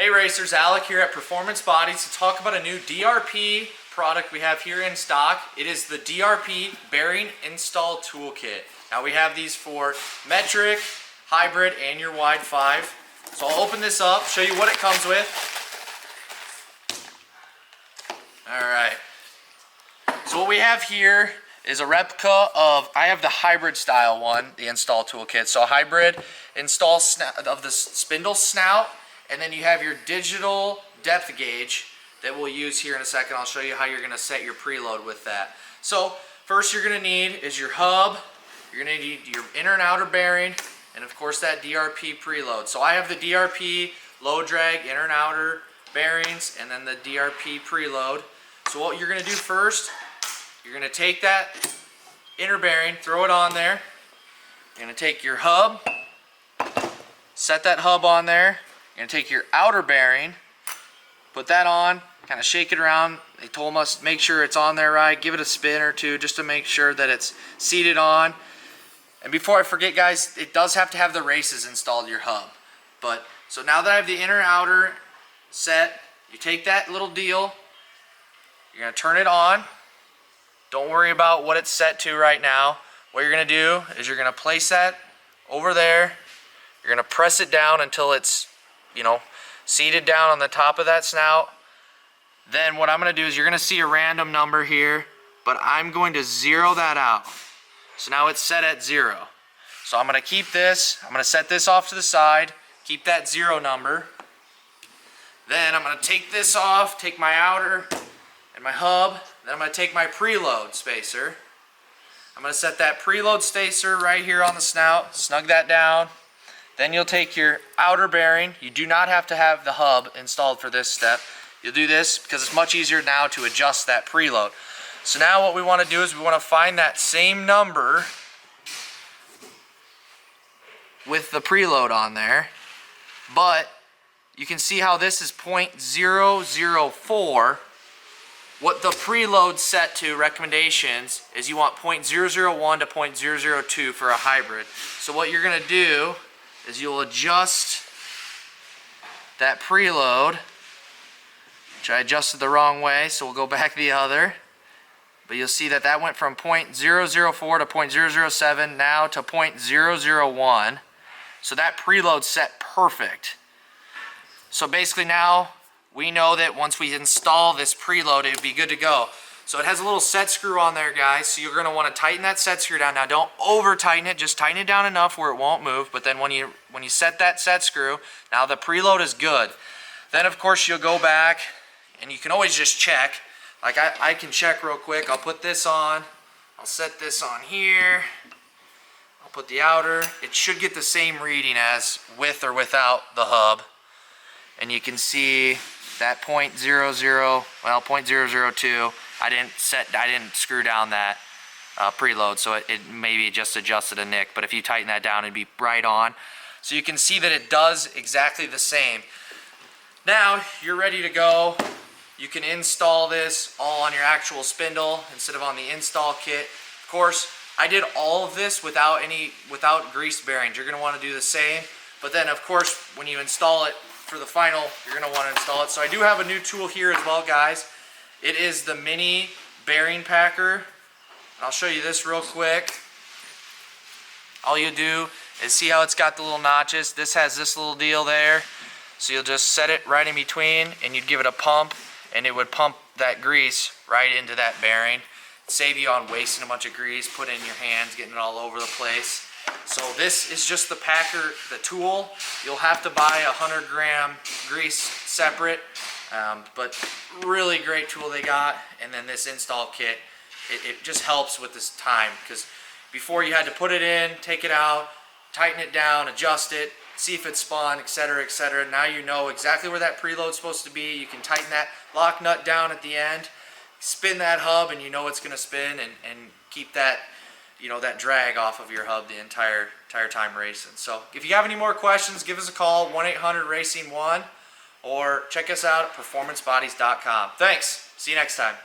Hey racers, Alec here at Performance Bodies to talk about a new DRP product we have here in stock. It is the DRP Bearing Install Toolkit. Now we have these for metric, hybrid, and your wide 5. So I'll open this up, show you what it comes with. Alright. So what we have here is a replica of, I have the hybrid style one, the install toolkit. So a hybrid install of the spindle snout, and then you have your digital depth gauge that we'll use here in a second. I'll show you how you're going to set your preload with that. So first you're going to need is your hub, you're going to need your inner and outer bearing, and of course that DRP preload. So I have the DRP low drag inner and outer bearings, and then the DRP preload. So what you're going to do first, you're going to take that inner bearing, throw it on there. You're going to take your hub, set that hub on there. You're going to take your outer bearing, put that on, kind of shake it around. They told us make sure it's on there right, give it a spin or two just to make sure that it's seated on. And before I forget guys, it does have to have the races installed, your hub. But so now that I have the inner and outer set, you take that little deal, you're going to turn it on. Don't worry about what it's set to right now. What you're going to do is you're going to place that over there. You're going to press it down until it's, seated down on the top of that snout. Then what I'm going to do is you're going to see a random number here, but I'm going to zero that out. So now it's set at 0. So I'm going to keep this. I'm going to set this off to the side, keep that 0 number. Then I'm going to take this off, take my outer and my hub. Then I'm going to take my preload spacer. I'm going to set that preload spacer right here on the snout, snug that down. Then you'll take your outer bearing. You do not have to have the hub installed for this step. You'll do this because it's much easier now to adjust that preload. So now what we want to do is we want to find that same number with the preload on there. But you can see how this is 0.004. What the preload set to recommendations is you want 0.001 to 0.002 for a hybrid. So what you're going to do is you'll adjust that preload, which I adjusted the wrong way, so we'll go back the other. But you'll see that that went from 0.004 to 0.007 now to 0.001. So that preload set perfect. So basically now we know that once we install this preload, it would be good to go. So it has a little set screw on there, guys. So you're going to want to tighten that set screw down. Now don't over tighten it, just tighten it down enough where it won't move. But then when you set that set screw, now the preload is good. Then of course you'll go back and you can always just check. Like I can check real quick. I'll put this on. I'll set this on here. I'll put the outer. It should get the same reading as with or without the hub. And you can see that 0.002. I didn't screw down that preload, so it maybe just adjusted a nick. But if you tighten that down, it'd be right on. So you can see that it does exactly the same. Now you're ready to go. You can install this all on your actual spindle instead of on the install kit. Of course, I did all of this without greased bearings. You're going to want to do the same. But then, of course, when you install it for the final, you're going to want to install it. So I do have a new tool here as well, guys. It is the mini bearing packer. I'll show you this real quick. All you do is see how it's got the little notches. This has this little deal there. So you'll just set it right in between and you'd give it a pump and it would pump that grease right into that bearing. Save you on wasting a bunch of grease, put it in your hands, getting it all over the place. So this is just the packer, the tool. You'll have to buy 100 gram grease separate. But really great tool they got. And then this install kit, it just helps with this time, because before you had to put it in, take it out, tighten it down, adjust it, see if it spun, etc., etc. Now you know exactly where that preload's supposed to be. You can tighten that lock nut down at the end, spin that hub, and you know it's going to spin, and keep that, that drag off of your hub the entire time racing. So if you have any more questions, give us a call, 1-800-RACING-1. Or check us out at performancebodies.com. Thanks. See you next time.